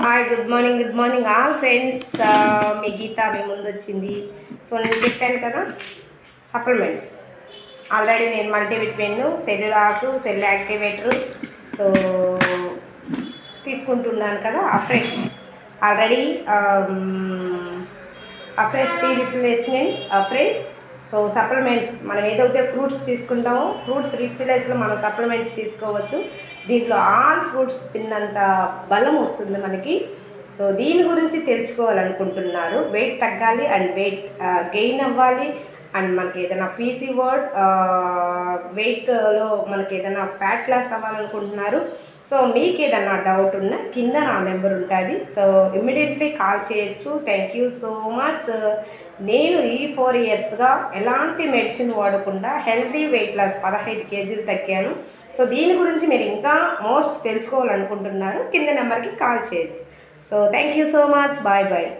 Hi good morning all friends. మీ గీత మీ ముందు వచ్చింది. సో నేను చెప్పాను కదా సప్లిమెంట్స్ ఆల్రెడీ నేను multivitamin, Cell-U-Loss, cell activator so తీసుకుంటున్నాను కదా. Already Afresh tea replacement Afresh. So supplements మనం ఏదైతే ఫ్రూట్స్ తీసుకుంటామో ఫ్రూట్స్ రీప్లేస్లో మనం సప్లిమెంట్స్ తీసుకోవచ్చు. దీంట్లో ఆల్ ఫ్రూట్స్ తిన్నంత బలం వస్తుంది మనకి. సో దీని గురించి తెలుసుకోవాలనుకుంటున్నారు. వెయిట్ తగ్గాలి అండ్ వెయిట్ గెయిన్ అవ్వాలి అండ్ మనకి ఏదైనా పీసీ వర్డ్ వెయిట్లో మనకి ఏదైనా ఫ్యాట్ లాస్ అవ్వాలనుకుంటున్నారు. సో మీకు ఏదన్నా డౌట్ ఉన్నా కింద నా నెంబర్ ఉంటుంది. సో ఇమ్మీడియట్లీ కాల్ చేయొచ్చు. Thank you so much. నేను ఈ 4 ఇయర్స్గా ఎలాంటి మెడిసిన్ వాడకుండా హెల్తీ వెయిట్ లాస్ 15 కేజీలు తగ్గాను. సో దీని గురించి మీరు ఇంకా మోస్ట్ తెలుసుకోవాలనుకుంటున్నారు కింద నెంబర్కి కాల్ చేయొచ్చు. So thank you so much. Bye bye.